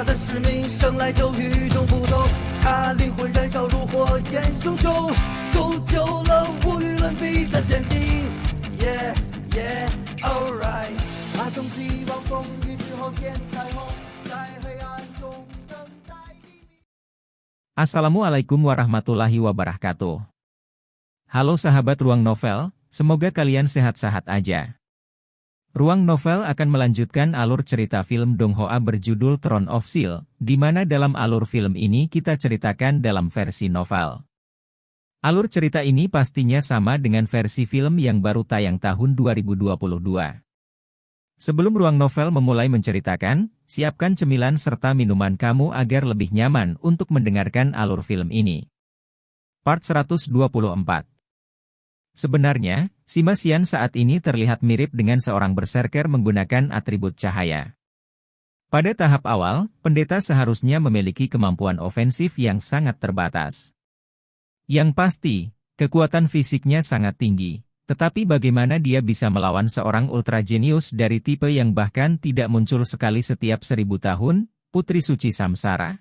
他的使命生来就与众不同，他灵魂燃烧如火焰熊熊，铸就了无与伦比的坚定。Yeah, yeah, alright。他从希望风雨之后见彩虹，在黑暗中等待黎明。Assalamualaikum warahmatullahi wabarakatuh. Halo sahabat Ruang Novel, semoga kalian sehat-sehat aja. Ruang Novel akan melanjutkan alur cerita film Dong Hoa berjudul Throne of Steel, di mana dalam alur film ini kita ceritakan dalam versi novel. Alur cerita ini pastinya sama dengan versi film yang baru tayang tahun 2022. Sebelum Ruang Novel memulai menceritakan, siapkan cemilan serta minuman kamu agar lebih nyaman untuk mendengarkan alur film ini. Part 124. Sebenarnya, Sima Xian saat ini terlihat mirip dengan seorang berserker menggunakan atribut cahaya. Pada tahap awal, pendeta seharusnya memiliki kemampuan ofensif yang sangat terbatas. Yang pasti, kekuatan fisiknya sangat tinggi, tetapi bagaimana dia bisa melawan seorang ultra jenius dari tipe yang bahkan tidak muncul sekali setiap 1000 tahun, Putri Suci Samsara?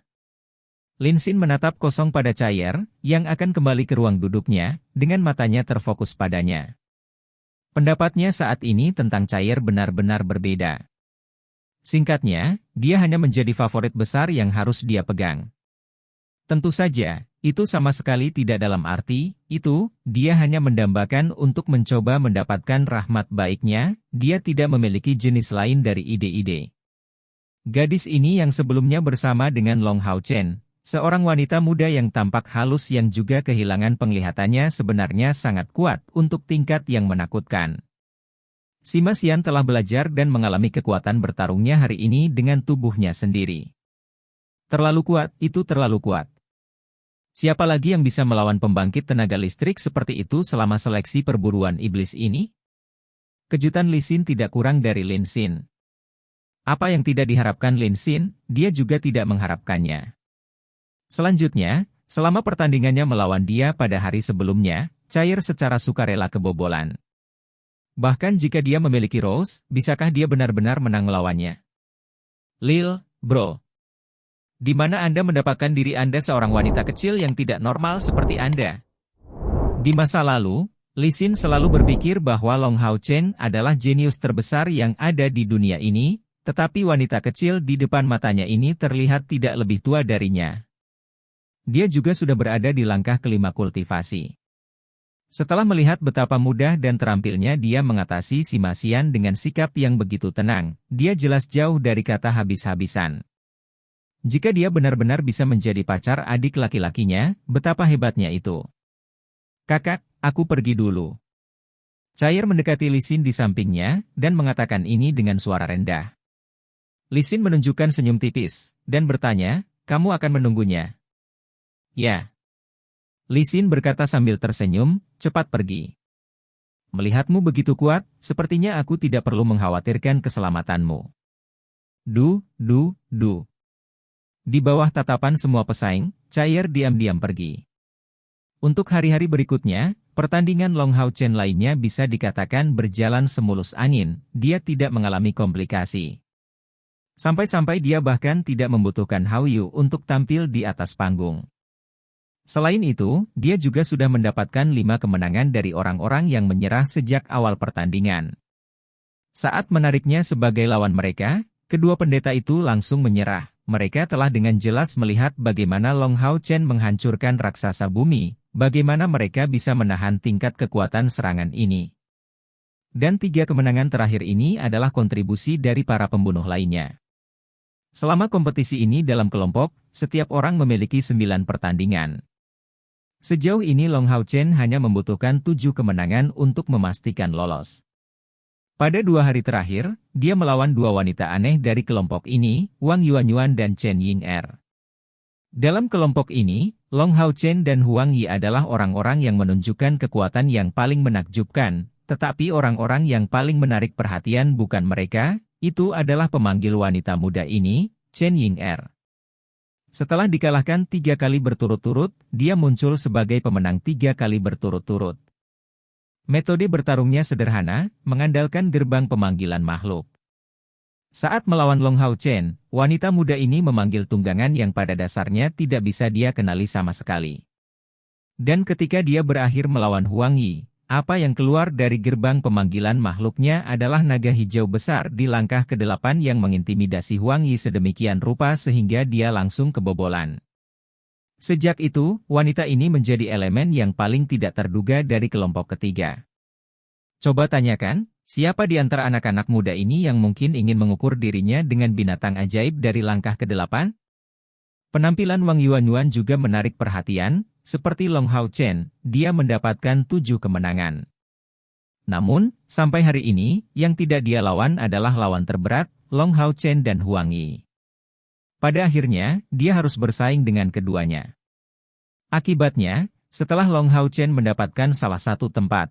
Lin Xin menatap kosong pada Chair, yang akan kembali ke ruang duduknya, dengan matanya terfokus padanya. Pendapatnya saat ini tentang Chair benar-benar berbeda. Singkatnya, dia hanya menjadi favorit besar yang harus dia pegang. Tentu saja, itu sama sekali tidak dalam arti, itu, dia hanya mendambakan untuk mencoba mendapatkan rahmat baiknya, dia tidak memiliki jenis lain dari ide-ide. Gadis ini yang sebelumnya bersama dengan Long Hao Chen, seorang wanita muda yang tampak halus yang juga kehilangan penglihatannya sebenarnya sangat kuat untuk tingkat yang menakutkan. Sima Xian telah belajar dan mengalami kekuatan bertarungnya hari ini dengan tubuhnya sendiri. Terlalu kuat, itu terlalu kuat. Siapa lagi yang bisa melawan pembangkit tenaga listrik seperti itu selama seleksi perburuan iblis ini? Kejutan Lin Xin tidak kurang dari Lin Xin. Apa yang tidak diharapkan Lin Xin, dia juga tidak mengharapkannya. Selanjutnya, selama pertandingannya melawan dia pada hari sebelumnya, Chair secara sukarela kebobolan. Bahkan jika dia memiliki Rose, bisakah dia benar-benar menang melawannya? Lil, bro. Di mana Anda mendapatkan diri Anda seorang wanita kecil yang tidak normal seperti Anda? Di masa lalu, Lin Xin selalu berpikir bahwa Long Hao Chen adalah jenius terbesar yang ada di dunia ini, tetapi wanita kecil di depan matanya ini terlihat tidak lebih tua darinya. Dia juga sudah berada di langkah kelima kultivasi. Setelah melihat betapa mudah dan terampilnya dia mengatasi Sima Xian dengan sikap yang begitu tenang, dia jelas jauh dari kata habis-habisan. Jika dia benar-benar bisa menjadi pacar adik laki-lakinya, betapa hebatnya itu. Kakak, aku pergi dulu. Chair mendekati Lin Xin di sampingnya, dan mengatakan ini dengan suara rendah. Lin Xin menunjukkan senyum tipis, dan bertanya, kamu akan menunggunya? Ya. Lin Xin berkata sambil tersenyum, cepat pergi. Melihatmu begitu kuat, sepertinya aku tidak perlu mengkhawatirkan keselamatanmu. Du. Di bawah tatapan semua pesaing, Chair diam-diam pergi. Untuk hari-hari berikutnya, pertandingan Long Hao Chen lainnya bisa dikatakan berjalan semulus angin, dia tidak mengalami komplikasi. Sampai-sampai dia bahkan tidak membutuhkan Hao Yu untuk tampil di atas panggung. Selain itu, dia juga sudah mendapatkan 5 kemenangan dari orang-orang yang menyerah sejak awal pertandingan. Saat menariknya sebagai lawan mereka, kedua pendeta itu langsung menyerah. Mereka telah dengan jelas melihat bagaimana Long Hao Chen menghancurkan raksasa bumi, bagaimana mereka bisa menahan tingkat kekuatan serangan ini. Dan 3 kemenangan terakhir ini adalah kontribusi dari para pembunuh lainnya. Selama kompetisi ini dalam kelompok, setiap orang memiliki 9 pertandingan. Sejauh ini Long Hao Chen hanya membutuhkan 7 kemenangan untuk memastikan lolos. Pada 2 hari terakhir, dia melawan 2 wanita aneh dari kelompok ini, Wang Yuanyuan dan Chen Ying'er. Dalam kelompok ini, Long Hao Chen dan Huang Yi adalah orang-orang yang menunjukkan kekuatan yang paling menakjubkan, tetapi orang-orang yang paling menarik perhatian bukan mereka, itu adalah pemanggil wanita muda ini, Chen Ying'er. Setelah dikalahkan 3 kali berturut-turut, dia muncul sebagai pemenang 3 kali berturut-turut. Metode bertarungnya sederhana, mengandalkan gerbang pemanggilan makhluk. Saat melawan Long Hao Chen, wanita muda ini memanggil tunggangan yang pada dasarnya tidak bisa dia kenali sama sekali. Dan ketika dia berakhir melawan Huang Yi, apa yang keluar dari gerbang pemanggilan makhluknya adalah naga hijau besar di langkah ke-8 yang mengintimidasi Huang Yi sedemikian rupa sehingga dia langsung kebobolan. Sejak itu, wanita ini menjadi elemen yang paling tidak terduga dari kelompok ketiga. Coba tanyakan, siapa di antara anak-anak muda ini yang mungkin ingin mengukur dirinya dengan binatang ajaib dari langkah ke-8? Penampilan Wang Yuanyuan juga menarik perhatian, seperti Long Hao Chen, dia mendapatkan 7 kemenangan. Namun, sampai hari ini, yang tidak dia lawan adalah lawan terberat, Long Hao Chen dan Huang Yi. Pada akhirnya, dia harus bersaing dengan keduanya. Akibatnya, setelah Long Hao Chen mendapatkan salah satu tempat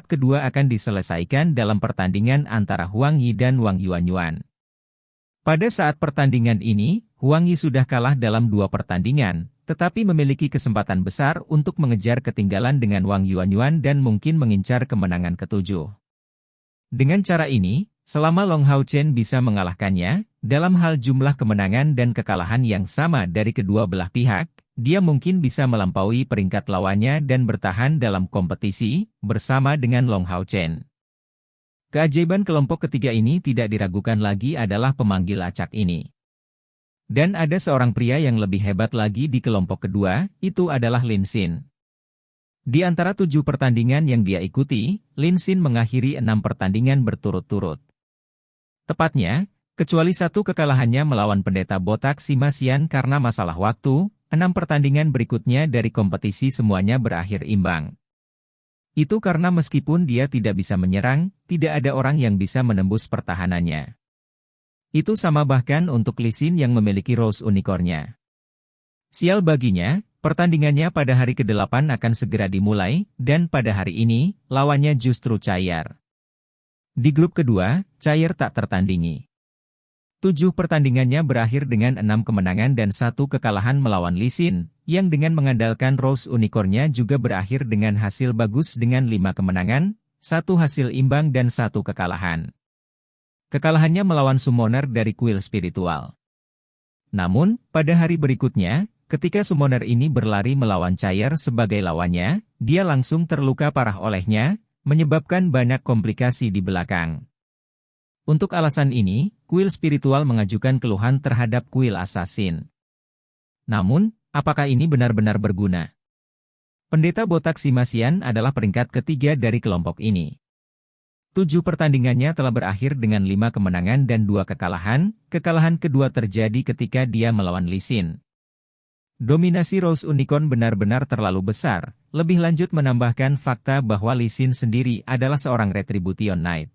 kedua akan diselesaikan dalam pertandingan antara Huang Yi dan Wang Yuanyuan. Pada saat pertandingan ini, Huang Yi sudah kalah dalam 2 pertandingan, tetapi memiliki kesempatan besar untuk mengejar ketinggalan dengan Wang Yuanyuan dan mungkin mengincar kemenangan ke-7. Dengan cara ini, selama Long Hao Chen bisa mengalahkannya, dalam hal jumlah kemenangan dan kekalahan yang sama dari kedua belah pihak, dia mungkin bisa melampaui peringkat lawannya dan bertahan dalam kompetisi, bersama dengan Long Hao Chen. Keajaiban kelompok ketiga ini tidak diragukan lagi adalah pemanggil acak ini. Dan ada seorang pria yang lebih hebat lagi di kelompok kedua, itu adalah Lin Xin. Di antara 7 pertandingan yang dia ikuti, Lin Xin mengakhiri 6 pertandingan berturut-turut. Tepatnya, kecuali 1 kekalahannya melawan pendeta botak Sima Xian karena masalah waktu, 6 pertandingan berikutnya dari kompetisi semuanya berakhir imbang. Itu karena meskipun dia tidak bisa menyerang, tidak ada orang yang bisa menembus pertahanannya. Itu sama bahkan untuk Li Xin yang memiliki Rose Unicorn-nya. Sial baginya, pertandingannya pada hari ke-8 akan segera dimulai, dan pada hari ini, lawannya justru Cair. Di grup kedua, Cair tak tertandingi. 7 pertandingannya berakhir dengan 6 kemenangan dan 1 kekalahan melawan Li Xin, yang dengan mengandalkan Rose Unicorn-nya juga berakhir dengan hasil bagus dengan 5 kemenangan, 1 hasil imbang dan 1 kekalahan. Kekalahannya melawan summoner dari kuil spiritual. Namun, pada hari berikutnya, ketika summoner ini berlari melawan Cair sebagai lawannya, dia langsung terluka parah olehnya, menyebabkan banyak komplikasi di belakang. Untuk alasan ini, kuil spiritual mengajukan keluhan terhadap kuil assassin. Namun, apakah ini benar-benar berguna? Pendeta botak Sima Xian adalah peringkat ketiga dari kelompok ini. 7 pertandingannya telah berakhir dengan 5 kemenangan dan 2 kekalahan, kekalahan kedua terjadi ketika dia melawan Li Xin. Dominasi Rose Unicorn benar-benar terlalu besar, lebih lanjut menambahkan fakta bahwa Li Xin sendiri adalah seorang Retribution Knight.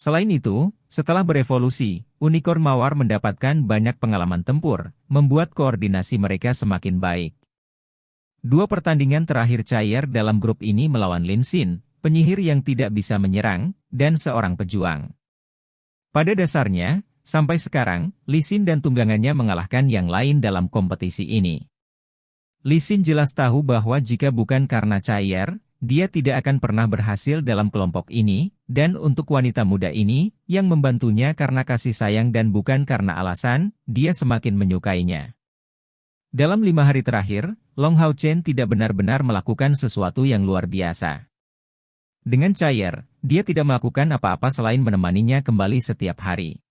Selain itu, setelah berevolusi, Unicorn Mawar mendapatkan banyak pengalaman tempur, membuat koordinasi mereka semakin baik. 2 pertandingan terakhir Cair dalam grup ini melawan Lin Xin, penyihir yang tidak bisa menyerang, dan seorang pejuang. Pada dasarnya, sampai sekarang, Li Xin dan tunggangannya mengalahkan yang lain dalam kompetisi ini. Li Xin jelas tahu bahwa jika bukan karena Cair, dia tidak akan pernah berhasil dalam kelompok ini, dan untuk wanita muda ini, yang membantunya karena kasih sayang dan bukan karena alasan, dia semakin menyukainya. Dalam 5 hari terakhir, Long Hao Chen tidak benar-benar melakukan sesuatu yang luar biasa. Dengan Cair, dia tidak melakukan apa-apa selain menemaninya kembali setiap hari.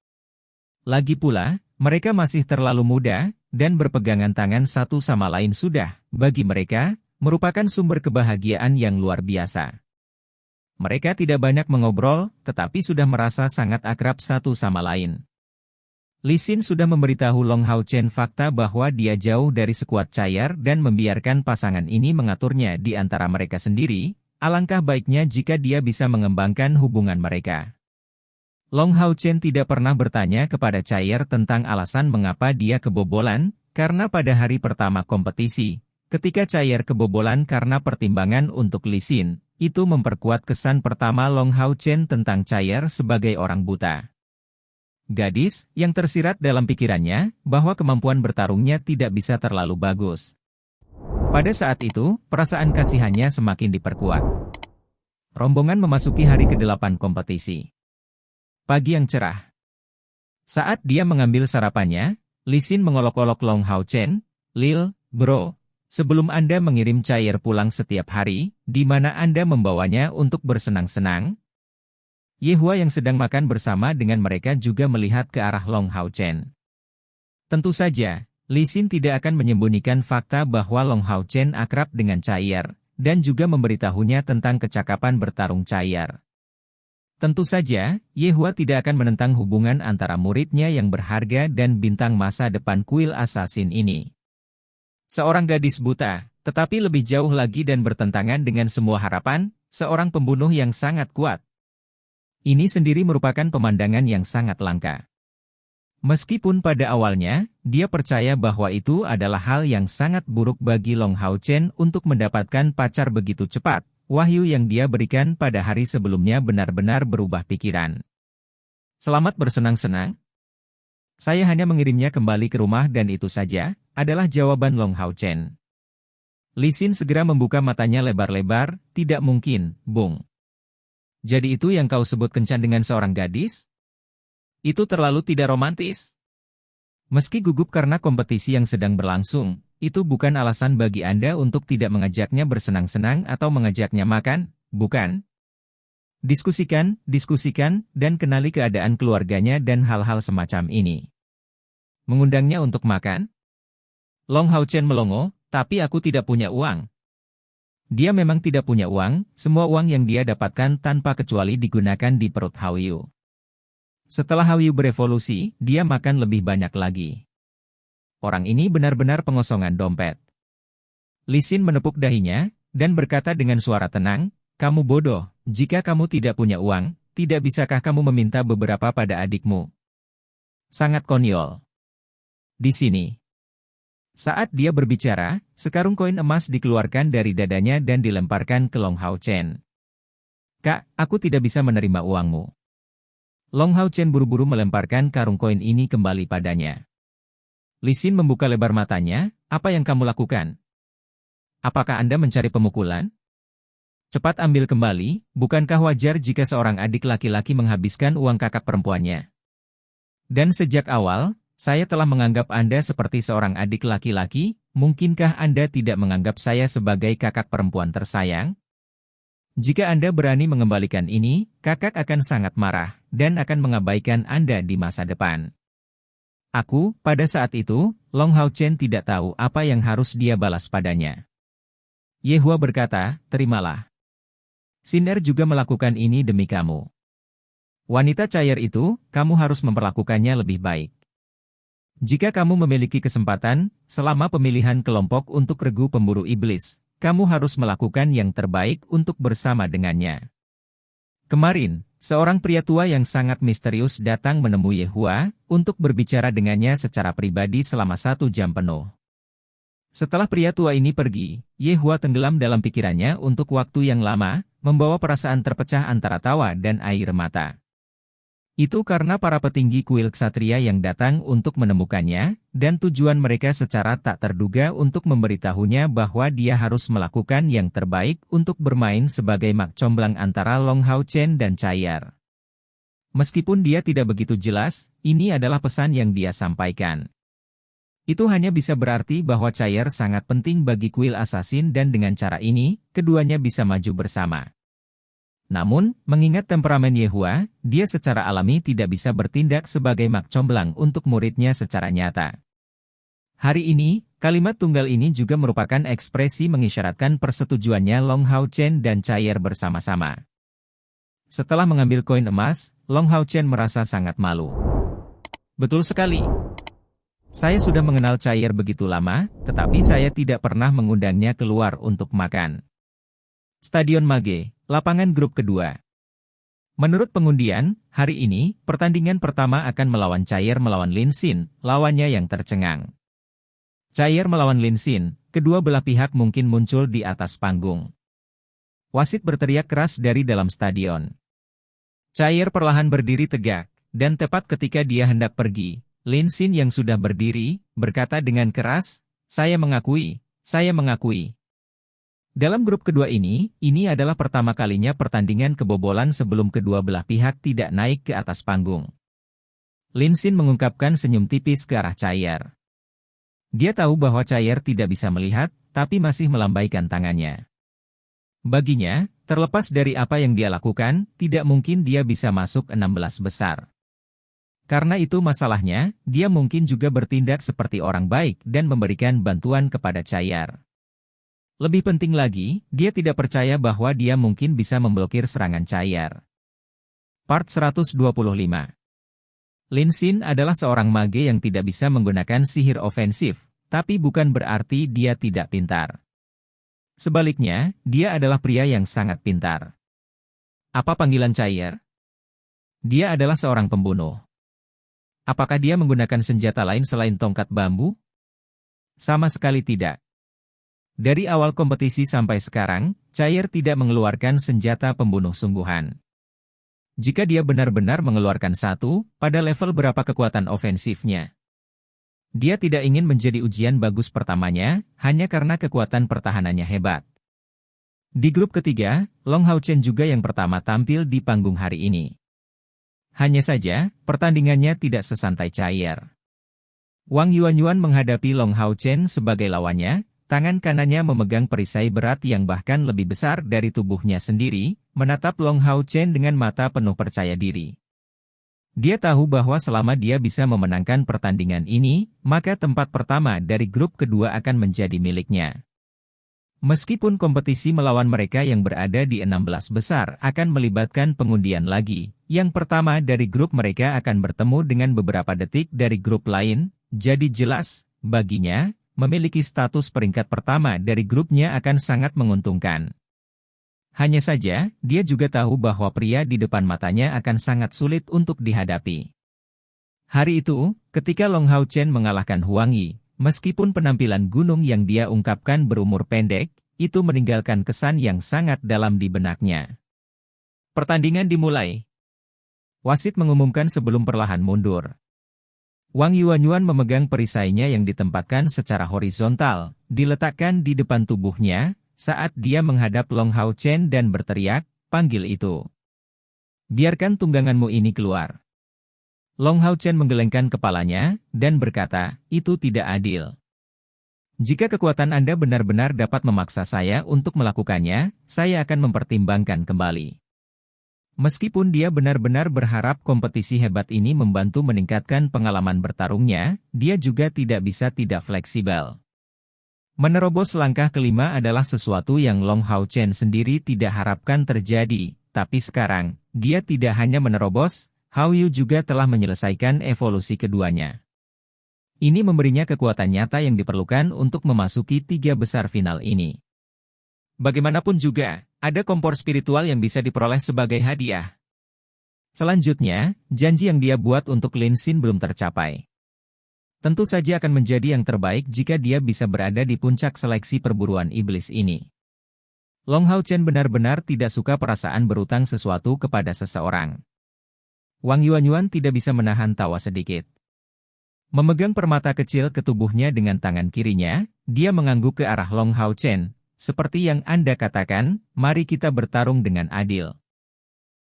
Lagi pula, mereka masih terlalu muda, dan berpegangan tangan satu sama lain sudah, bagi mereka, merupakan sumber kebahagiaan yang luar biasa. Mereka tidak banyak mengobrol, tetapi sudah merasa sangat akrab satu sama lain. Li Xin sudah memberitahu Long Hao Chen fakta bahwa dia jauh dari sekuat Cair dan membiarkan pasangan ini mengaturnya di antara mereka sendiri. Alangkah baiknya jika dia bisa mengembangkan hubungan mereka. Long Hao Chen tidak pernah bertanya kepada Cair tentang alasan mengapa dia kebobolan, karena pada hari pertama kompetisi, ketika Cair kebobolan karena pertimbangan untuk Li Xin, itu memperkuat kesan pertama Long Hao Chen tentang Cair sebagai orang buta. Gadis, yang tersirat dalam pikirannya, bahwa kemampuan bertarungnya tidak bisa terlalu bagus. Pada saat itu, perasaan kasihannya semakin diperkuat. Rombongan memasuki hari ke-8 kompetisi. Pagi yang cerah. Saat dia mengambil sarapannya, Li Xin mengolok-olok Long Hao Chen, "Lil, bro, sebelum Anda mengirim Cair pulang setiap hari, di mana Anda membawanya untuk bersenang-senang?" Ye Hua yang sedang makan bersama dengan mereka juga melihat ke arah Long Hao Chen. Tentu saja, Li Xin tidak akan menyembunyikan fakta bahwa Long Hao Chen akrab dengan Cair, dan juga memberitahunya tentang kecakapan bertarung Cair. Tentu saja, Ye Hua tidak akan menentang hubungan antara muridnya yang berharga dan bintang masa depan kuil assassin ini. Seorang gadis buta, tetapi lebih jauh lagi dan bertentangan dengan semua harapan, seorang pembunuh yang sangat kuat. Ini sendiri merupakan pemandangan yang sangat langka. Meskipun pada awalnya, dia percaya bahwa itu adalah hal yang sangat buruk bagi Long Hao Chen untuk mendapatkan pacar begitu cepat, wahyu yang dia berikan pada hari sebelumnya benar-benar berubah pikiran. "Selamat bersenang-senang. Saya hanya mengirimnya kembali ke rumah dan itu saja," adalah jawaban Long Hao Chen. Li Xin segera membuka matanya lebar-lebar, "Tidak mungkin, Bung. Jadi itu yang kau sebut kencan dengan seorang gadis? Itu terlalu tidak romantis." Meski gugup karena kompetisi yang sedang berlangsung, itu bukan alasan bagi Anda untuk tidak mengajaknya bersenang-senang atau mengajaknya makan, bukan? Diskusikan, dan kenali keadaan keluarganya dan hal-hal semacam ini. Mengundangnya untuk makan? Long Hao Chen melongo, "Tapi aku tidak punya uang." Dia memang tidak punya uang, semua uang yang dia dapatkan tanpa kecuali digunakan di perut Hao Yu. Setelah Hao Yu berevolusi, dia makan lebih banyak lagi. Orang ini benar-benar pengosongan dompet. Li Xin menepuk dahinya, dan berkata dengan suara tenang, "Kamu bodoh, jika kamu tidak punya uang, tidak bisakah kamu meminta beberapa pada adikmu?" Sangat konyol. Di sini. Saat dia berbicara, sekarung koin emas dikeluarkan dari dadanya dan dilemparkan ke Long Hao Chen. "Kak, aku tidak bisa menerima uangmu." Long Hao Chen buru-buru melemparkan karung koin ini kembali padanya. Li Xin membuka lebar matanya, "Apa yang kamu lakukan? Apakah Anda mencari pemukulan? Cepat ambil kembali, bukankah wajar jika seorang adik laki-laki menghabiskan uang kakak perempuannya? Dan sejak awal, saya telah menganggap Anda seperti seorang adik laki-laki, mungkinkah Anda tidak menganggap saya sebagai kakak perempuan tersayang? Jika Anda berani mengembalikan ini, kakak akan sangat marah, dan akan mengabaikan Anda di masa depan." Pada saat itu, Long Hao Chen tidak tahu apa yang harus dia balas padanya. Ye Hua berkata, "Terimalah. Xin'er juga melakukan ini demi kamu. Wanita Cair itu, kamu harus memperlakukannya lebih baik. Jika kamu memiliki kesempatan, selama pemilihan kelompok untuk regu pemburu iblis, kamu harus melakukan yang terbaik untuk bersama dengannya." Kemarin, seorang pria tua yang sangat misterius datang menemui Ye Hua untuk berbicara dengannya secara pribadi selama 1 jam penuh. Setelah pria tua ini pergi, Ye Hua tenggelam dalam pikirannya untuk waktu yang lama, membawa perasaan terpecah antara tawa dan air mata. Itu karena para petinggi kuil ksatria yang datang untuk menemukannya, dan tujuan mereka secara tak terduga untuk memberitahunya bahwa dia harus melakukan yang terbaik untuk bermain sebagai mak comblang antara Long Hao Chen dan Cair. Meskipun dia tidak begitu jelas, ini adalah pesan yang dia sampaikan. Itu hanya bisa berarti bahwa Cair sangat penting bagi kuil assassin dan dengan cara ini, keduanya bisa maju bersama. Namun, mengingat temperamen Ye Hua, dia secara alami tidak bisa bertindak sebagai mak comblang untuk muridnya secara nyata. Hari ini, kalimat tunggal ini juga merupakan ekspresi mengisyaratkan persetujuannya Long Hao Chen dan Cair bersama-sama. Setelah mengambil koin emas, Long Hao Chen merasa sangat malu. "Betul sekali. Saya sudah mengenal Cair begitu lama, tetapi saya tidak pernah mengundangnya keluar untuk makan." Stadion Mage, lapangan grup kedua. Menurut pengundian, hari ini, pertandingan pertama akan melawan Cair melawan Lin Xin, lawannya yang tercengang. Cair melawan Lin Xin, kedua belah pihak mungkin muncul di atas panggung. Wasit berteriak keras dari dalam stadion. Cair perlahan berdiri tegak, dan tepat ketika dia hendak pergi, Lin Xin yang sudah berdiri, berkata dengan keras, "Saya mengakui, saya mengakui." Dalam grup kedua ini adalah pertama kalinya pertandingan kebobolan sebelum kedua belah pihak tidak naik ke atas panggung. Lin Xin mengungkapkan senyum tipis ke arah Chai'er. Dia tahu bahwa Chai'er tidak bisa melihat, tapi masih melambaikan tangannya. Baginya, terlepas dari apa yang dia lakukan, tidak mungkin dia bisa masuk 16 besar. Karena itu masalahnya, dia mungkin juga bertindak seperti orang baik dan memberikan bantuan kepada Chai'er. Lebih penting lagi, dia tidak percaya bahwa dia mungkin bisa memblokir serangan Chai'er. Part 125. Lin Xin adalah seorang mage yang tidak bisa menggunakan sihir ofensif, tapi bukan berarti dia tidak pintar. Sebaliknya, dia adalah pria yang sangat pintar. Apa panggilan Chai'er? Dia adalah seorang pembunuh. Apakah dia menggunakan senjata lain selain tongkat bambu? Sama sekali tidak. Dari awal kompetisi sampai sekarang, Chai'er tidak mengeluarkan senjata pembunuh sungguhan. Jika dia benar-benar mengeluarkan satu, pada level berapa kekuatan ofensifnya? Dia tidak ingin menjadi ujian bagus pertamanya, hanya karena kekuatan pertahanannya hebat. Di grup ketiga, Long Hao Chen juga yang pertama tampil di panggung hari ini. Hanya saja, pertandingannya tidak sesantai Chai'er. Wang Yuanyuan menghadapi Long Hao Chen sebagai lawannya, tangan kanannya memegang perisai berat yang bahkan lebih besar dari tubuhnya sendiri, menatap Long Hao Chen dengan mata penuh percaya diri. Dia tahu bahwa selama dia bisa memenangkan pertandingan ini, maka tempat pertama dari grup kedua akan menjadi miliknya. Meskipun kompetisi melawan mereka yang berada di 16 besar akan melibatkan pengundian lagi, yang pertama dari grup mereka akan bertemu dengan beberapa detik dari grup lain, jadi jelas, baginya, memiliki status peringkat pertama dari grupnya akan sangat menguntungkan. Hanya saja, dia juga tahu bahwa pria di depan matanya akan sangat sulit untuk dihadapi. Hari itu, ketika Long Hao Chen mengalahkan Huang Yi, meskipun penampilan gunung yang dia ungkapkan berumur pendek, itu meninggalkan kesan yang sangat dalam di benaknya. Pertandingan dimulai. Wasit mengumumkan sebelum perlahan mundur. Wang Yuanyuan memegang perisainya yang ditempatkan secara horizontal, diletakkan di depan tubuhnya, saat dia menghadap Long Hao Chen dan berteriak, "Panggil itu. Biarkan tungganganmu ini keluar." Long Hao Chen menggelengkan kepalanya, dan berkata, "Itu tidak adil. Jika kekuatan Anda benar-benar dapat memaksa saya untuk melakukannya, saya akan mempertimbangkan kembali." Meskipun dia benar-benar berharap kompetisi hebat ini membantu meningkatkan pengalaman bertarungnya, dia juga tidak bisa tidak fleksibel. Menerobos langkah kelima adalah sesuatu yang Long Hao Chen sendiri tidak harapkan terjadi, tapi sekarang, dia tidak hanya menerobos, Hao Yu juga telah menyelesaikan evolusi keduanya. Ini memberinya kekuatan nyata yang diperlukan untuk memasuki 3 besar final ini. Bagaimanapun juga, ada kompor spiritual yang bisa diperoleh sebagai hadiah. Selanjutnya, janji yang dia buat untuk Lin Xin belum tercapai. Tentu saja akan menjadi yang terbaik jika dia bisa berada di puncak seleksi perburuan iblis ini. Long Hao Chen benar-benar tidak suka perasaan berutang sesuatu kepada seseorang. Wang Yuanyuan tidak bisa menahan tawa sedikit. Memegang permata kecil ke tubuhnya dengan tangan kirinya, dia mengangguk ke arah Long Hao Chen. Seperti yang Anda katakan, mari kita bertarung dengan adil.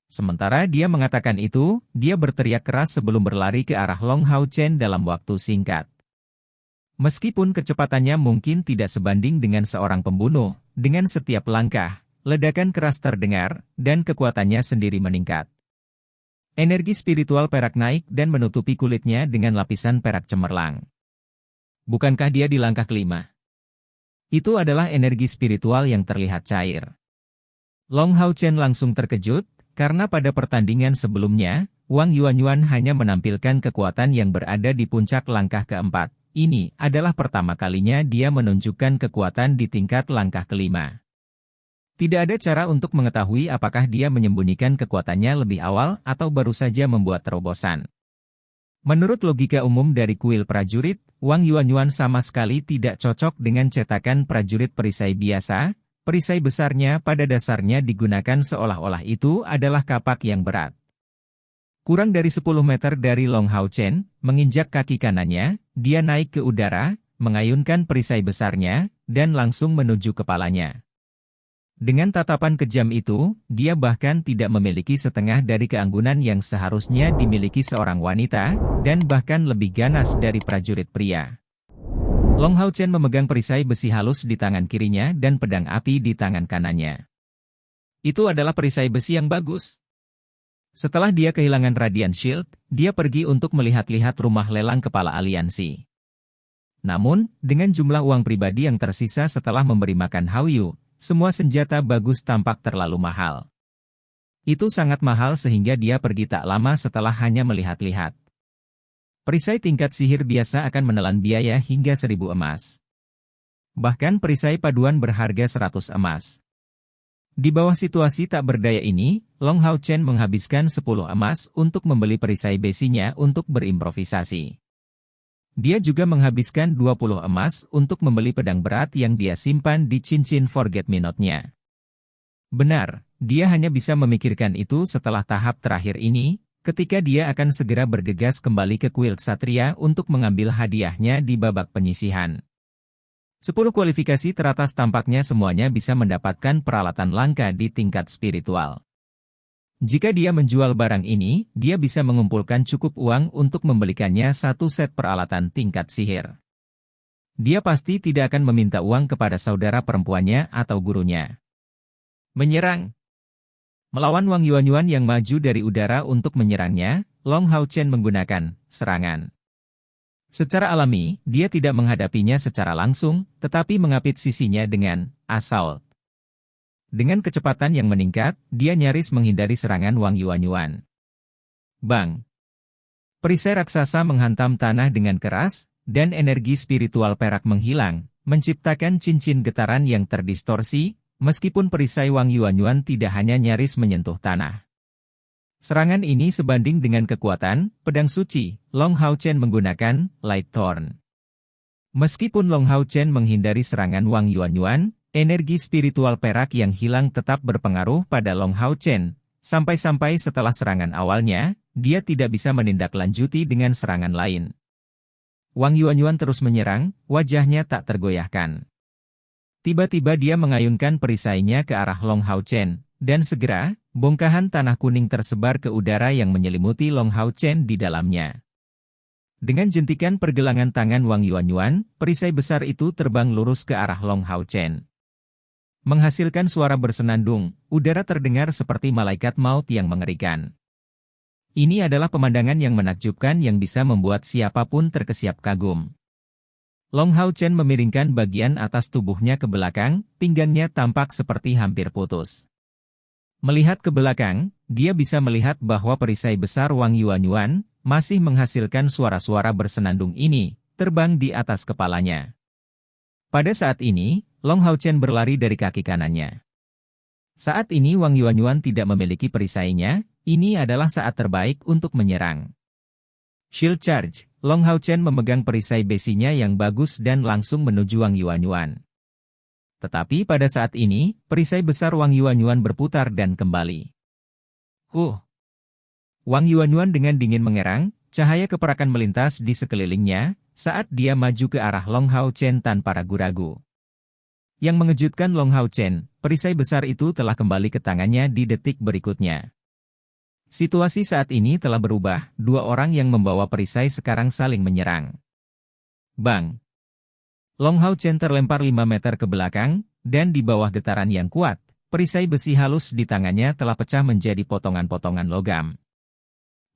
Sementara dia mengatakan itu, dia berteriak keras sebelum berlari ke arah Long Hao Chen dalam waktu singkat. Meskipun kecepatannya mungkin tidak sebanding dengan seorang pembunuh, dengan setiap langkah, ledakan keras terdengar, dan kekuatannya sendiri meningkat. Energi spiritual perak naik dan menutupi kulitnya dengan lapisan perak cemerlang. Bukankah dia di langkah kelima? Itu adalah energi spiritual yang terlihat cair. Long Hao Chen langsung terkejut, karena pada pertandingan sebelumnya, Wang Yuanyuan hanya menampilkan kekuatan yang berada di puncak langkah keempat. Ini adalah pertama kalinya dia menunjukkan kekuatan di tingkat langkah kelima. Tidak ada cara untuk mengetahui apakah dia menyembunyikan kekuatannya lebih awal atau baru saja membuat terobosan. Menurut logika umum dari kuil prajurit, Wang Yuanyuan sama sekali tidak cocok dengan cetakan prajurit perisai biasa. Perisai besarnya pada dasarnya digunakan seolah-olah itu adalah kapak yang berat. Kurang dari 10 meter dari Long Hao Chen, menginjak kaki kanannya, dia naik ke udara, mengayunkan perisai besarnya, dan langsung menuju kepalanya. Dengan tatapan kejam itu, dia bahkan tidak memiliki setengah dari keanggunan yang seharusnya dimiliki seorang wanita, dan bahkan lebih ganas dari prajurit pria. Long Hao Chen memegang perisai besi halus di tangan kirinya dan pedang api di tangan kanannya. Itu adalah perisai besi yang bagus. Setelah dia kehilangan Radiant Shield, dia pergi untuk melihat-lihat rumah lelang kepala aliansi. Namun, dengan jumlah uang pribadi yang tersisa setelah memberi makan Hao Yu, semua senjata bagus tampak terlalu mahal. Itu sangat mahal sehingga dia pergi tak lama setelah hanya melihat-lihat. Perisai tingkat sihir biasa akan menelan biaya hingga 1.000 emas. Bahkan perisai paduan berharga 100 emas. Di bawah situasi tak berdaya ini, Long Hao Chen menghabiskan 10 emas untuk membeli perisai besinya untuk berimprovisasi. Dia juga menghabiskan 20 emas untuk membeli pedang berat yang dia simpan di cincin Forget-Me-Not-nya. Benar, dia hanya bisa memikirkan itu setelah tahap terakhir ini, ketika dia akan segera bergegas kembali ke kuil Ksatria untuk mengambil hadiahnya di babak penyisihan. 10 kualifikasi teratas tampaknya semuanya bisa mendapatkan peralatan langka di tingkat spiritual. Jika dia menjual barang ini, dia bisa mengumpulkan cukup uang untuk membelikannya satu set peralatan tingkat sihir. Dia pasti tidak akan meminta uang kepada saudara perempuannya atau gurunya. Menyerang. Melawan Wang Yuanyuan yang maju dari udara untuk menyerangnya, Long Hao Chen menggunakan serangan. Secara alami, dia tidak menghadapinya secara langsung, tetapi mengapit sisinya dengan assault. Dengan kecepatan yang meningkat, dia nyaris menghindari serangan Wang Yuanyuan. Bang! Perisai raksasa menghantam tanah dengan keras, dan energi spiritual perak menghilang, menciptakan cincin getaran yang terdistorsi, meskipun perisai Wang Yuanyuan tidak hanya nyaris menyentuh tanah. Serangan ini sebanding dengan kekuatan pedang suci, Long Hao Chen menggunakan Light Thorn. Meskipun Long Hao Chen menghindari serangan Wang Yuanyuan, energi spiritual perak yang hilang tetap berpengaruh pada Long Hao Chen, sampai-sampai setelah serangan awalnya, dia tidak bisa menindaklanjuti dengan serangan lain. Wang Yuanyuan terus menyerang, wajahnya tak tergoyahkan. Tiba-tiba dia mengayunkan perisainya ke arah Long Hao Chen, dan segera, bongkahan tanah kuning tersebar ke udara yang menyelimuti Long Hao Chen di dalamnya. Dengan jentikan pergelangan tangan Wang Yuanyuan, perisai besar itu terbang lurus ke arah Long Hao Chen. Menghasilkan suara bersenandung, udara terdengar seperti malaikat maut yang mengerikan. Ini adalah pemandangan yang menakjubkan yang bisa membuat siapapun terkesiap kagum. Long Hao Chen memiringkan bagian atas tubuhnya ke belakang, pinggangnya tampak seperti hampir putus. Melihat ke belakang, dia bisa melihat bahwa perisai besar Wang Yuanyuan masih menghasilkan suara-suara bersenandung ini, terbang di atas kepalanya. Pada saat ini, Long Hao Chen berlari dari kaki kanannya. Saat ini Wang Yuanyuan tidak memiliki perisainya, ini adalah saat terbaik untuk menyerang. Shield Charge, Long Hao Chen memegang perisai besinya yang bagus dan langsung menuju Wang Yuanyuan. Tetapi pada saat ini, perisai besar Wang Yuanyuan berputar dan kembali. Wang Yuanyuan dengan dingin mengerang, cahaya keperakan melintas di sekelilingnya, saat dia maju ke arah Long Hao Chen tanpa ragu-ragu. Yang mengejutkan Long Hao Chen, perisai besar itu telah kembali ke tangannya di detik berikutnya. Situasi saat ini telah berubah, dua orang yang membawa perisai sekarang saling menyerang. Bang! Long Hao Chen terlempar 5 meter ke belakang, dan di bawah getaran yang kuat, perisai besi halus di tangannya telah pecah menjadi potongan-potongan logam.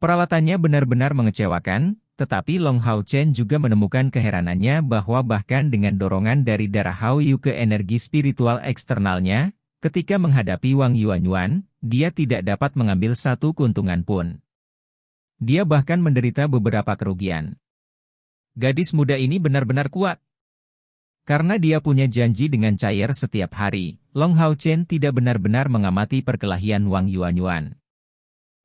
Peralatannya benar-benar mengecewakan, tetapi Long Hao Chen juga menemukan keheranannya bahwa bahkan dengan dorongan dari darah Hao Yu ke energi spiritual eksternalnya, ketika menghadapi Wang Yuanyuan, dia tidak dapat mengambil satu keuntungan pun. Dia bahkan menderita beberapa kerugian. Gadis muda ini benar-benar kuat. Karena dia punya janji dengan cair setiap hari, Long Hao Chen tidak benar-benar mengamati perkelahian Wang Yuanyuan.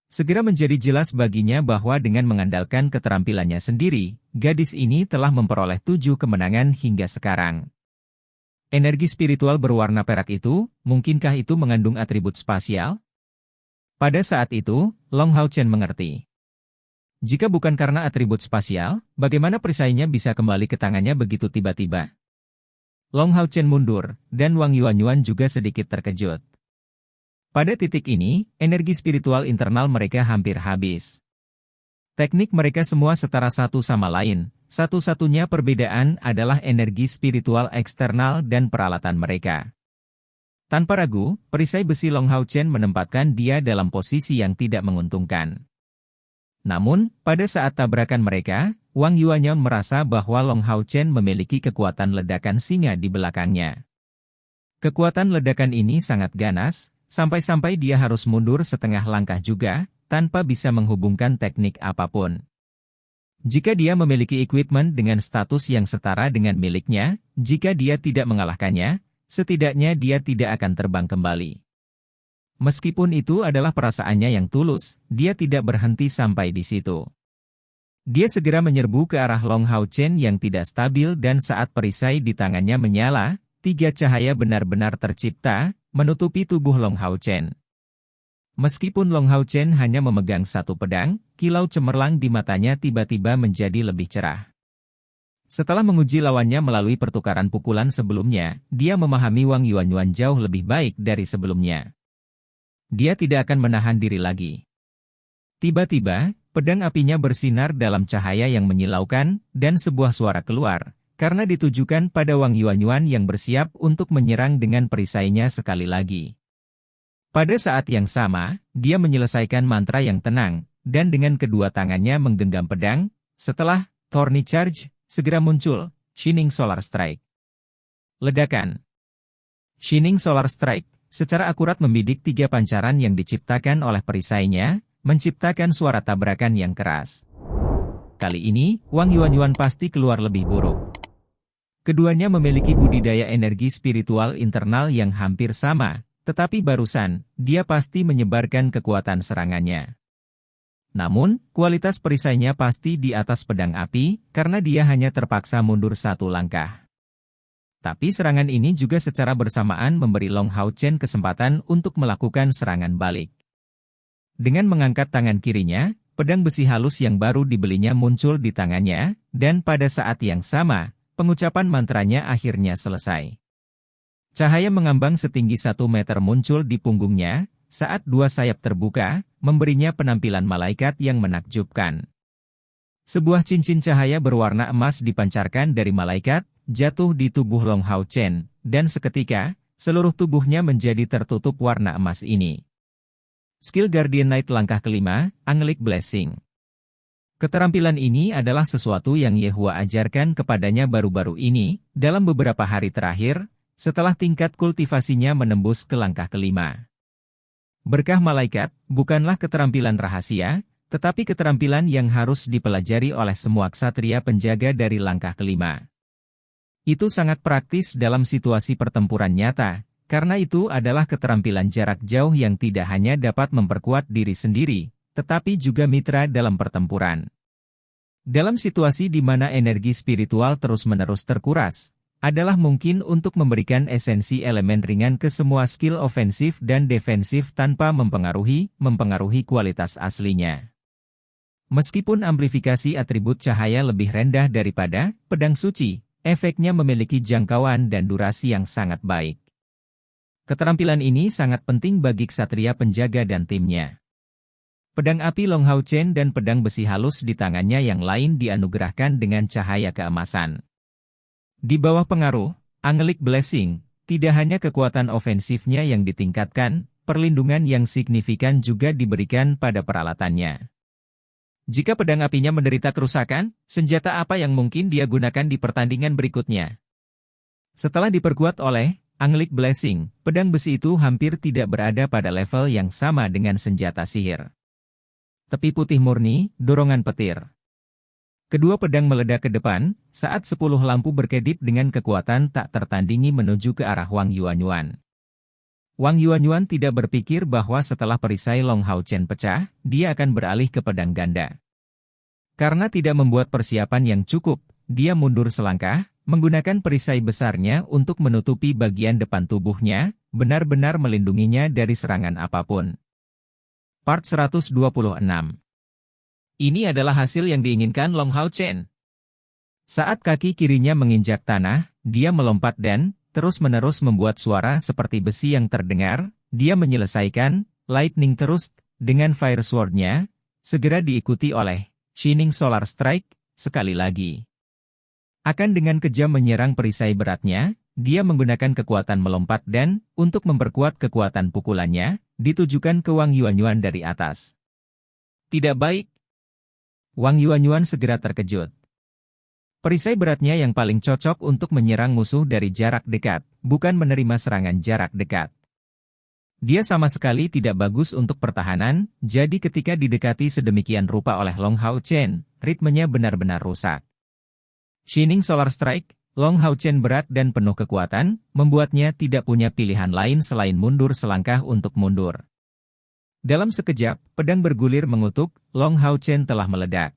Segera menjadi jelas baginya bahwa dengan mengandalkan keterampilannya sendiri, gadis ini telah memperoleh 7 kemenangan hingga sekarang. Energi spiritual berwarna perak itu, mungkinkah itu mengandung atribut spasial? Pada saat itu, Long Hao Chen mengerti. Jika bukan karena atribut spasial, bagaimana perisainya bisa kembali ke tangannya begitu tiba-tiba? Long Hao Chen mundur, dan Wang Yuanyuan juga sedikit terkejut. Pada titik ini, energi spiritual internal mereka hampir habis. Teknik mereka semua setara satu sama lain, satu-satunya perbedaan adalah energi spiritual eksternal dan peralatan mereka. Tanpa ragu, perisai besi Long Hao Chen menempatkan dia dalam posisi yang tidak menguntungkan. Namun, pada saat tabrakan mereka, Wang Yuanyuan merasa bahwa Long Hao Chen memiliki kekuatan ledakan singa di belakangnya. Kekuatan ledakan ini sangat ganas, sampai-sampai dia harus mundur setengah langkah juga, tanpa bisa menghubungkan teknik apapun. Jika dia memiliki equipment dengan status yang setara dengan miliknya, jika dia tidak mengalahkannya, setidaknya dia tidak akan terbang kembali. Meskipun itu adalah perasaannya yang tulus, dia tidak berhenti sampai di situ. Dia segera menyerbu ke arah Long Hao Chen yang tidak stabil dan saat perisai di tangannya menyala, 3 cahaya benar-benar tercipta, menutupi tubuh Long Hao Chen. Meskipun Long Hao Chen hanya memegang satu pedang, kilau cemerlang di matanya tiba-tiba menjadi lebih cerah. Setelah menguji lawannya melalui pertukaran pukulan sebelumnya, dia memahami Wang Yuanyuan jauh lebih baik dari sebelumnya. Dia tidak akan menahan diri lagi. Tiba-tiba, pedang apinya bersinar dalam cahaya yang menyilaukan, dan sebuah suara keluar, karena ditujukan pada Wang Yuanyuan yang bersiap untuk menyerang dengan perisainya sekali lagi. Pada saat yang sama, dia menyelesaikan mantra yang tenang, dan dengan kedua tangannya menggenggam pedang. Setelah Thorny Charge, segera muncul Shining Solar Strike. Ledakan. Shining Solar Strike secara akurat membidik 3 pancaran yang diciptakan oleh perisainya, menciptakan suara tabrakan yang keras. Kali ini, Wang Yuanyuan pasti keluar lebih buruk. Keduanya memiliki budidaya energi spiritual internal yang hampir sama, tetapi barusan, dia pasti menyebarkan kekuatan serangannya. Namun, kualitas perisainya pasti di atas pedang api, karena dia hanya terpaksa mundur 1 langkah. Tapi serangan ini juga secara bersamaan memberi Long Hao Chen kesempatan untuk melakukan serangan balik. Dengan mengangkat tangan kirinya, pedang besi halus yang baru dibelinya muncul di tangannya, dan pada saat yang sama, pengucapan mantranya akhirnya selesai. Cahaya mengambang setinggi 1 meter muncul di punggungnya, saat 2 sayap terbuka, memberinya penampilan malaikat yang menakjubkan. Sebuah cincin cahaya berwarna emas dipancarkan dari malaikat, jatuh di tubuh Long Hao Chen, dan seketika, seluruh tubuhnya menjadi tertutup warna emas ini. Skill Guardian Knight langkah kelima, Angelic Blessing. Keterampilan ini adalah sesuatu yang Yehua ajarkan kepadanya baru-baru ini, dalam beberapa hari terakhir, setelah tingkat kultivasinya menembus ke langkah kelima. Berkah malaikat, bukanlah keterampilan rahasia, tetapi keterampilan yang harus dipelajari oleh semua ksatria penjaga dari langkah kelima. Itu sangat praktis dalam situasi pertempuran nyata, karena itu adalah keterampilan jarak jauh yang tidak hanya dapat memperkuat diri sendiri, tetapi juga mitra dalam pertempuran. Dalam situasi di mana energi spiritual terus-menerus terkuras, adalah mungkin untuk memberikan esensi elemen ringan ke semua skill ofensif dan defensif tanpa mempengaruhi kualitas aslinya. Meskipun amplifikasi atribut cahaya lebih rendah daripada pedang suci, efeknya memiliki jangkauan dan durasi yang sangat baik. Keterampilan ini sangat penting bagi ksatria penjaga dan timnya. Pedang api Long Hao Chen dan pedang besi halus di tangannya yang lain dianugerahkan dengan cahaya keemasan. Di bawah pengaruh Angelic Blessing, tidak hanya kekuatan ofensifnya yang ditingkatkan, perlindungan yang signifikan juga diberikan pada peralatannya. Jika pedang apinya menderita kerusakan, senjata apa yang mungkin dia gunakan di pertandingan berikutnya? Setelah diperkuat oleh Angelic Blessing, pedang besi itu hampir tidak berada pada level yang sama dengan senjata sihir. Tepi putih murni, dorongan petir. Kedua pedang meledak ke depan, saat 10 lampu berkedip dengan kekuatan tak tertandingi menuju ke arah Wang Yuanyuan. Wang Yuanyuan tidak berpikir bahwa setelah perisai Long Hao Chen pecah, dia akan beralih ke pedang ganda. Karena tidak membuat persiapan yang cukup, dia mundur selangkah, menggunakan perisai besarnya untuk menutupi bagian depan tubuhnya, benar-benar melindunginya dari serangan apapun. Part 126. Ini adalah hasil yang diinginkan Long Hao Chen. Saat kaki kirinya menginjak tanah, dia melompat dan terus-menerus membuat suara seperti besi yang terdengar. Dia menyelesaikan Lightning Thrust dengan Fire Sword-nya, segera diikuti oleh Shining Solar Strike sekali lagi. Akan dengan kejam menyerang perisai beratnya, dia menggunakan kekuatan melompat dan, untuk memperkuat kekuatan pukulannya, ditujukan ke Wang Yuanyuan dari atas. Tidak baik. Wang Yuanyuan segera terkejut. Perisai beratnya yang paling cocok untuk menyerang musuh dari jarak dekat, bukan menerima serangan jarak dekat. Dia sama sekali tidak bagus untuk pertahanan, jadi ketika didekati sedemikian rupa oleh Long Hao Chen, ritmenya benar-benar rusak. Shining Solar Strike, Long Hao Chen berat dan penuh kekuatan, membuatnya tidak punya pilihan lain selain mundur selangkah untuk mundur. Dalam sekejap, pedang bergulir mengutuk, Long Hao Chen telah meledak.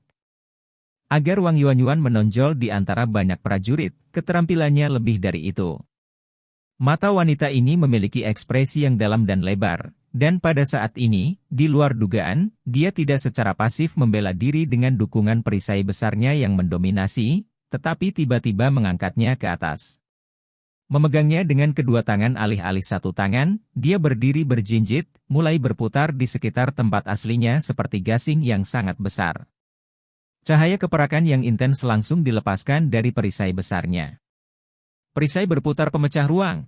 Agar Wang Yuanyuan menonjol di antara banyak prajurit, keterampilannya lebih dari itu. Mata wanita ini memiliki ekspresi yang dalam dan lebar, dan pada saat ini, di luar dugaan, dia tidak secara pasif membela diri dengan dukungan perisai besarnya yang mendominasi, tetapi tiba-tiba mengangkatnya ke atas. Memegangnya dengan kedua tangan alih-alih satu tangan, dia berdiri berjinjit, mulai berputar di sekitar tempat aslinya seperti gasing yang sangat besar. Cahaya keperakan yang intens langsung dilepaskan dari perisai besarnya. Perisai berputar pemecah ruang.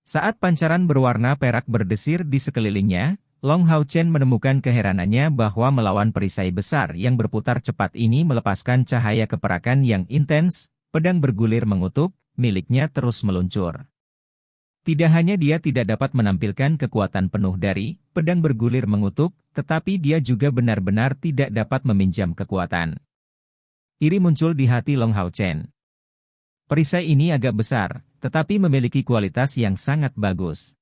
Saat pancaran berwarna perak berdesir di sekelilingnya, Long Hao Chen menemukan keheranannya bahwa melawan perisai besar yang berputar cepat ini melepaskan cahaya keperakan yang intens, pedang bergulir mengutuk, miliknya terus meluncur. Tidak hanya dia tidak dapat menampilkan kekuatan penuh dari pedang bergulir mengutuk, tetapi dia juga benar-benar tidak dapat meminjam kekuatan. Iri muncul di hati Long Hao Chen. Perisai ini agak besar, tetapi memiliki kualitas yang sangat bagus.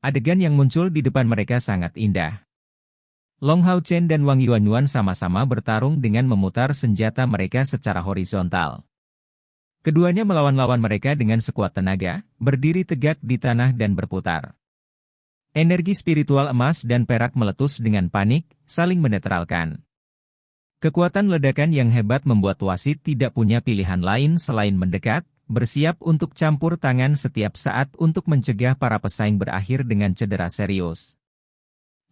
Adegan yang muncul di depan mereka sangat indah. Long Hao Chen dan Wang Yuanyuan sama-sama bertarung dengan memutar senjata mereka secara horizontal. Keduanya melawan-lawan mereka dengan sekuat tenaga, berdiri tegak di tanah dan berputar. Energi spiritual emas dan perak meletus dengan panik, saling menetralkan. Kekuatan ledakan yang hebat membuat wasit tidak punya pilihan lain selain mendekat, bersiap untuk campur tangan setiap saat untuk mencegah para pesaing berakhir dengan cedera serius.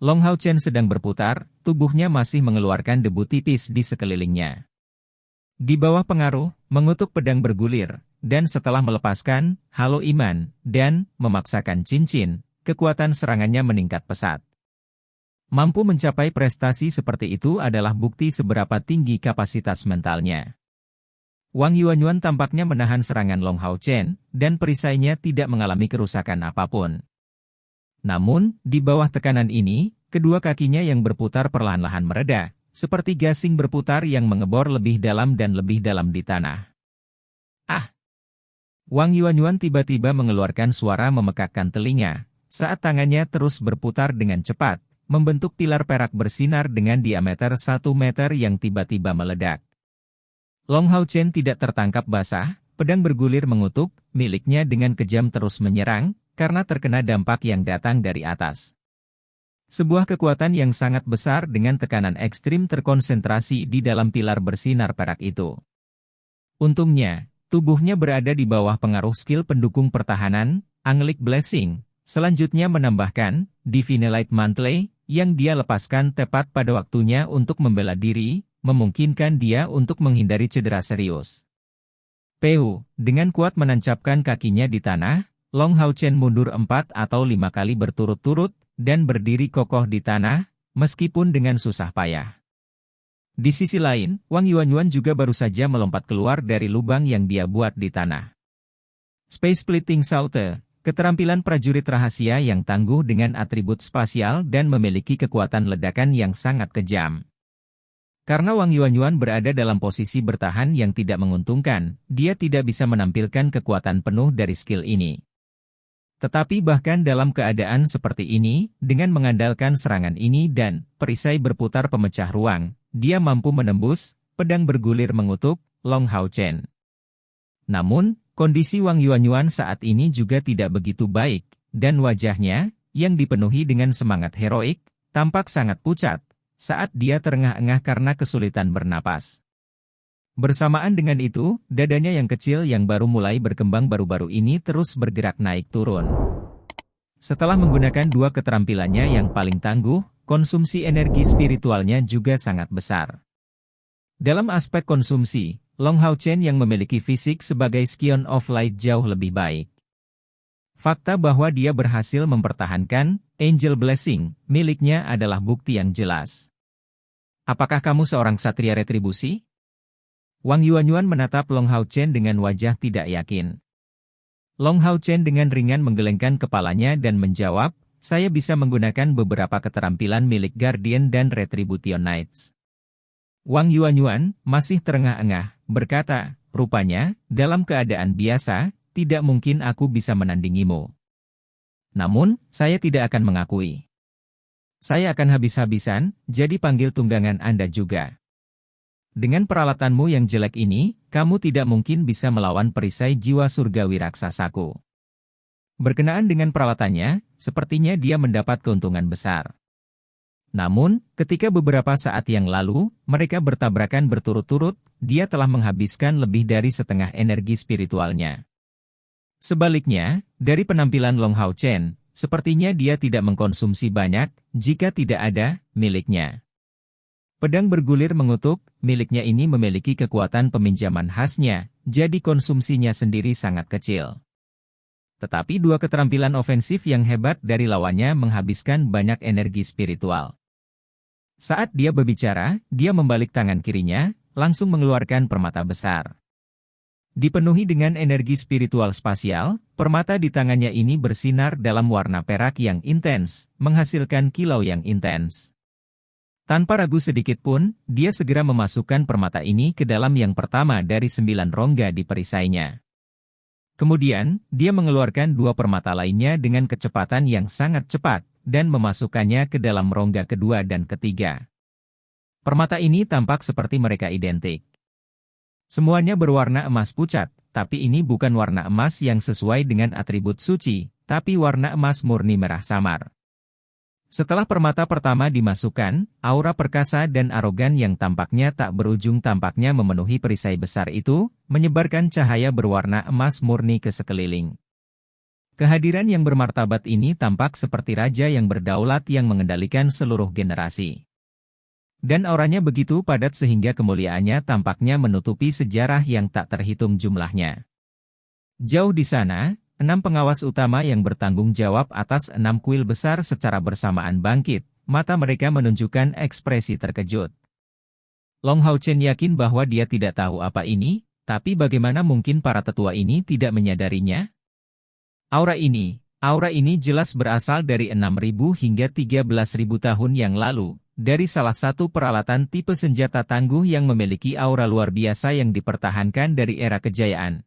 Long Hao Chen sedang berputar, tubuhnya masih mengeluarkan debu tipis di sekelilingnya. Di bawah pengaruh, mengutuk pedang bergulir, dan setelah melepaskan halo iman, dan memaksakan cincin, kekuatan serangannya meningkat pesat. Mampu mencapai prestasi seperti itu adalah bukti seberapa tinggi kapasitas mentalnya. Wang Yuanyuan tampaknya menahan serangan Long Hao Chen, dan perisainya tidak mengalami kerusakan apapun. Namun, di bawah tekanan ini, kedua kakinya yang berputar perlahan-lahan mereda, seperti gasing berputar yang mengebor lebih dalam dan lebih dalam di tanah. Ah! Wang Yuanyuan tiba-tiba mengeluarkan suara memekakkan telinga, saat tangannya terus berputar dengan cepat, membentuk pilar perak bersinar dengan diameter 1 meter yang tiba-tiba meledak. Long Hao Chen tidak tertangkap basah, pedang bergulir mengutuk, miliknya dengan kejam terus menyerang, karena terkena dampak yang datang dari atas. Sebuah kekuatan yang sangat besar dengan tekanan ekstrim terkonsentrasi di dalam pilar bersinar perak itu. Untungnya, tubuhnya berada di bawah pengaruh skill pendukung pertahanan, Angelic Blessing, selanjutnya menambahkan, Divine Light Mantle, yang dia lepaskan tepat pada waktunya untuk membela diri, memungkinkan dia untuk menghindari cedera serius. Dengan kuat menancapkan kakinya di tanah, Long Hao Chen mundur 4 atau 5 kali berturut-turut, dan berdiri kokoh di tanah, meskipun dengan susah payah. Di sisi lain, Wang Yuanyuan juga baru saja melompat keluar dari lubang yang dia buat di tanah. Space Splitting Saute, keterampilan prajurit rahasia yang tangguh dengan atribut spasial dan memiliki kekuatan ledakan yang sangat kejam. Karena Wang Yuanyuan berada dalam posisi bertahan yang tidak menguntungkan, dia tidak bisa menampilkan kekuatan penuh dari skill ini. Tetapi bahkan dalam keadaan seperti ini, dengan mengandalkan serangan ini dan perisai berputar pemecah ruang, dia mampu menembus pedang bergulir mengutuk Long Hao Chen. Namun, kondisi Wang Yuanyuan saat ini juga tidak begitu baik, dan wajahnya, yang dipenuhi dengan semangat heroik, tampak sangat pucat, saat dia terengah-engah karena kesulitan bernapas. Bersamaan dengan itu, dadanya yang kecil yang baru mulai berkembang baru-baru ini terus bergerak naik turun. Setelah menggunakan dua keterampilannya yang paling tangguh, konsumsi energi spiritualnya juga sangat besar. Dalam aspek konsumsi, Long Hao Chen yang memiliki fisik sebagai Scion of Light jauh lebih baik. Fakta bahwa dia berhasil mempertahankan Angel Blessing miliknya adalah bukti yang jelas. Apakah kamu seorang ksatria retribusi? Wang Yuanyuan menatap Long Hao Chen dengan wajah tidak yakin. Long Hao Chen dengan ringan menggelengkan kepalanya dan menjawab, saya bisa menggunakan beberapa keterampilan milik Guardian dan Retribution Knights. Wang Yuanyuan masih terengah-engah, berkata, rupanya, dalam keadaan biasa, tidak mungkin aku bisa menandingimu. Namun, saya tidak akan mengakui. Saya akan habis-habisan, jadi panggil tunggangan Anda juga. Dengan peralatanmu yang jelek ini, kamu tidak mungkin bisa melawan perisai jiwa surgawi raksasaku. Berkenaan dengan peralatannya, sepertinya dia mendapat keuntungan besar. Namun, ketika beberapa saat yang lalu, mereka bertabrakan berturut-turut, dia telah menghabiskan lebih dari setengah energi spiritualnya. Sebaliknya, dari penampilan Long Hao Chen, sepertinya dia tidak mengkonsumsi banyak, jika tidak ada, miliknya. Pedang bergulir mengutuk, miliknya ini memiliki kekuatan peminjaman khasnya, jadi konsumsinya sendiri sangat kecil. Tetapi dua keterampilan ofensif yang hebat dari lawannya menghabiskan banyak energi spiritual. Saat dia berbicara, dia membalik tangan kirinya, langsung mengeluarkan permata besar. Dipenuhi dengan energi spiritual spasial, permata di tangannya ini bersinar dalam warna perak yang intens, menghasilkan kilau yang intens. Tanpa ragu sedikit pun, dia segera memasukkan permata ini ke dalam yang pertama dari 9 rongga di perisainya. Kemudian, dia mengeluarkan dua permata lainnya dengan kecepatan yang sangat cepat, dan memasukkannya ke dalam rongga kedua dan ketiga. Permata ini tampak seperti mereka identik. Semuanya berwarna emas pucat, tapi ini bukan warna emas yang sesuai dengan atribut suci, tapi warna emas murni merah samar. Setelah permata pertama dimasukkan, aura perkasa dan arogan yang tampaknya tak berujung tampaknya memenuhi perisai besar itu, menyebarkan cahaya berwarna emas murni ke sekeliling. Kehadiran yang bermartabat ini tampak seperti raja yang berdaulat yang mengendalikan seluruh generasi. Dan auranya begitu padat sehingga kemuliaannya tampaknya menutupi sejarah yang tak terhitung jumlahnya. Jauh di sana, 6 pengawas utama yang bertanggung jawab atas 6 kuil besar secara bersamaan bangkit, mata mereka menunjukkan ekspresi terkejut. Long Hao Chen yakin bahwa dia tidak tahu apa ini, tapi bagaimana mungkin para tetua ini tidak menyadarinya? Aura ini jelas berasal dari 6.000 hingga 13.000 tahun yang lalu, dari salah satu peralatan tipe senjata tangguh yang memiliki aura luar biasa yang dipertahankan dari era kejayaan.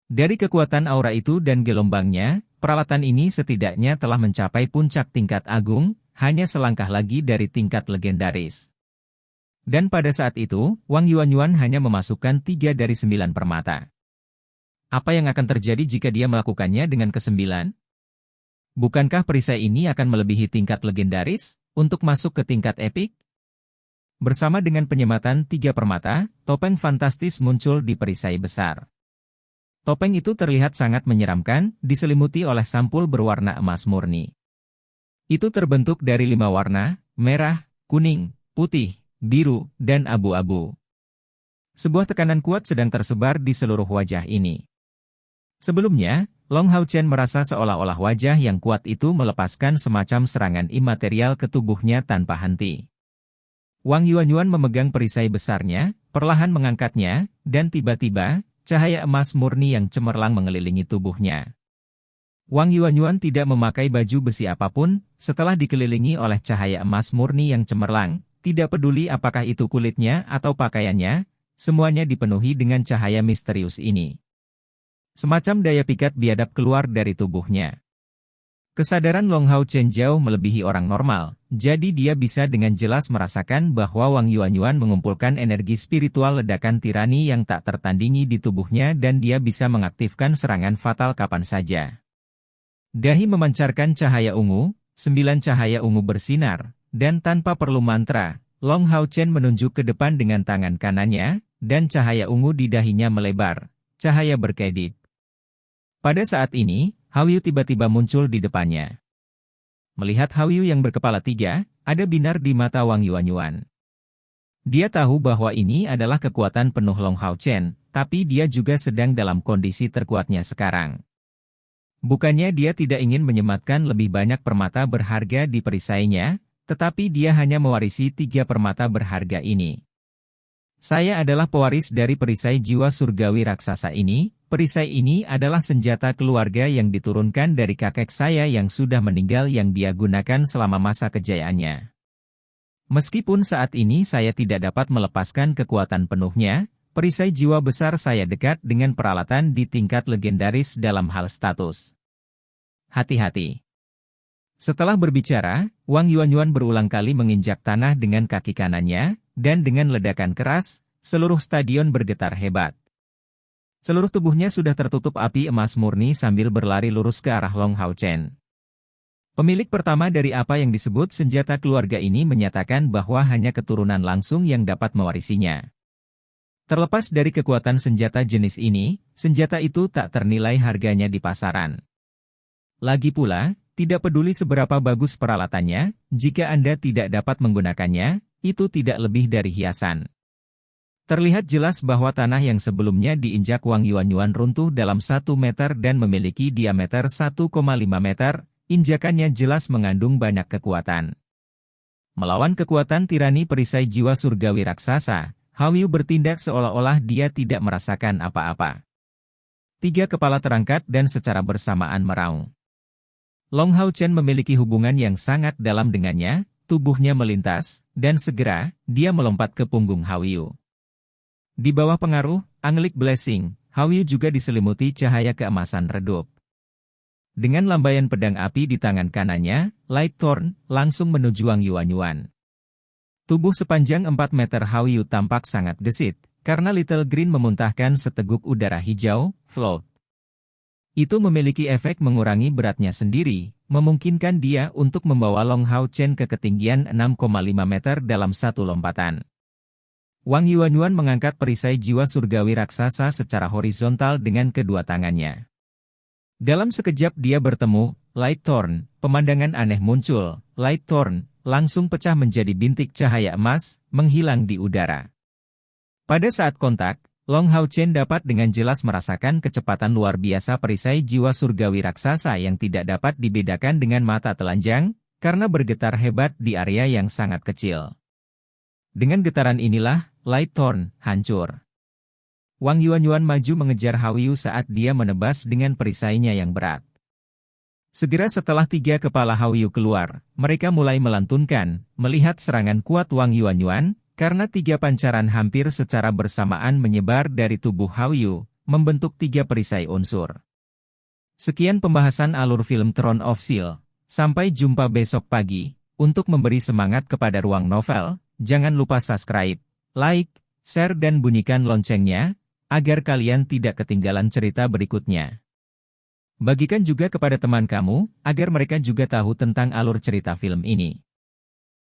Dari kekuatan aura itu dan gelombangnya, peralatan ini setidaknya telah mencapai puncak tingkat agung, hanya selangkah lagi dari tingkat legendaris. Dan pada saat itu, Wang Yuanyuan hanya memasukkan 3 dari 9 permata. Apa yang akan terjadi jika dia melakukannya dengan ke-9? Bukankah perisai ini akan melebihi tingkat legendaris, untuk masuk ke tingkat epik? Bersama dengan penyematan 3 permata, topeng fantastis muncul di perisai besar. Topeng itu terlihat sangat menyeramkan, diselimuti oleh sampul berwarna emas murni. Itu terbentuk dari 5 warna, merah, kuning, putih, biru, dan abu-abu. Sebuah tekanan kuat sedang tersebar di seluruh wajah ini. Sebelumnya, Long Hao Chen merasa seolah-olah wajah yang kuat itu melepaskan semacam serangan imaterial ke tubuhnya tanpa henti. Wang Yuanyuan memegang perisai besarnya, perlahan mengangkatnya, dan tiba-tiba, cahaya emas murni yang cemerlang mengelilingi tubuhnya. Wang Yuanyuan tidak memakai baju besi apapun, setelah dikelilingi oleh cahaya emas murni yang cemerlang, tidak peduli apakah itu kulitnya atau pakaiannya, semuanya dipenuhi dengan cahaya misterius ini. Semacam daya pikat biadab keluar dari tubuhnya. Kesadaran Long Hao Chen jauh melebihi orang normal, jadi dia bisa dengan jelas merasakan bahwa Wang Yuanyuan mengumpulkan energi spiritual ledakan tirani yang tak tertandingi di tubuhnya dan dia bisa mengaktifkan serangan fatal kapan saja. Dahi memancarkan cahaya ungu, 9 cahaya ungu bersinar, dan tanpa perlu mantra, Long Hao Chen menunjuk ke depan dengan tangan kanannya, dan cahaya ungu di dahinya melebar, cahaya berkedip. Pada saat ini, Hallyu tiba-tiba muncul di depannya. Melihat Hallyu yang berkepala 3, ada binar di mata Wang Yuanyuan. Dia tahu bahwa ini adalah kekuatan penuh Long Hao Chen, tapi dia juga sedang dalam kondisi terkuatnya sekarang. Bukannya dia tidak ingin menyematkan lebih banyak permata berharga di perisainya, tetapi dia hanya mewarisi 3 permata berharga ini. Saya adalah pewaris dari perisai jiwa surgawi raksasa ini. Perisai ini adalah senjata keluarga yang diturunkan dari kakek saya yang sudah meninggal yang dia gunakan selama masa kejayaannya. Meskipun saat ini saya tidak dapat melepaskan kekuatan penuhnya, perisai jiwa besar saya dekat dengan peralatan di tingkat legendaris dalam hal status. Hati-hati. Setelah berbicara, Wang Yuanyuan berulang kali menginjak tanah dengan kaki kanannya, dan dengan ledakan keras, seluruh stadion bergetar hebat. Seluruh tubuhnya sudah tertutup api emas murni sambil berlari lurus ke arah Long Hao Chen. Pemilik pertama dari apa yang disebut senjata keluarga ini menyatakan bahwa hanya keturunan langsung yang dapat mewarisinya. Terlepas dari kekuatan senjata jenis ini, senjata itu tak ternilai harganya di pasaran. Lagi pula, tidak peduli seberapa bagus peralatannya, jika Anda tidak dapat menggunakannya, itu tidak lebih dari hiasan. Terlihat jelas bahwa tanah yang sebelumnya diinjak Wang Yuanyuan runtuh dalam 1 meter dan memiliki diameter 1,5 meter, injakannya jelas mengandung banyak kekuatan. Melawan kekuatan tirani perisai jiwa surgawi raksasa, Hallyu bertindak seolah-olah dia tidak merasakan apa-apa. 3 kepala terangkat dan secara bersamaan meraung. Long Hao Chen memiliki hubungan yang sangat dalam dengannya, tubuhnya melintas, dan segera, dia melompat ke punggung Hallyu. Di bawah pengaruh, Angelic Blessing, Hallyu juga diselimuti cahaya keemasan redup. Dengan lambaian pedang api di tangan kanannya, Light Thorn langsung menuju Wang Yuanyuan. Tubuh sepanjang 4 meter Hallyu tampak sangat gesit, karena Little Green memuntahkan seteguk udara hijau, float. Itu memiliki efek mengurangi beratnya sendiri, memungkinkan dia untuk membawa Long Hao Chen ke ketinggian 6,5 meter dalam satu lompatan. Wang Yuanyuan mengangkat perisai jiwa surgawi raksasa secara horizontal dengan kedua tangannya. Dalam sekejap dia bertemu, Light Thorn, pemandangan aneh muncul, Light Thorn langsung pecah menjadi bintik cahaya emas, menghilang di udara. Pada saat kontak, Long Hao Chen dapat dengan jelas merasakan kecepatan luar biasa perisai jiwa surgawi raksasa yang tidak dapat dibedakan dengan mata telanjang, karena bergetar hebat di area yang sangat kecil. Dengan getaran inilah, Light Thorn hancur. Wang Yuanyuan maju mengejar Hallyu saat dia menebas dengan perisainya yang berat. Segera setelah 3 kepala Hallyu keluar, mereka mulai melantunkan, melihat serangan kuat Wang Yuanyuan, karena 3 pancaran hampir secara bersamaan menyebar dari tubuh Hallyu, membentuk 3 perisai unsur. Sekian pembahasan alur film Throne of Steel. Sampai jumpa besok pagi. Untuk memberi semangat kepada Ruang Novel, jangan lupa subscribe, like, share dan bunyikan loncengnya, agar kalian tidak ketinggalan cerita berikutnya. Bagikan juga kepada teman kamu, agar mereka juga tahu tentang alur cerita film ini.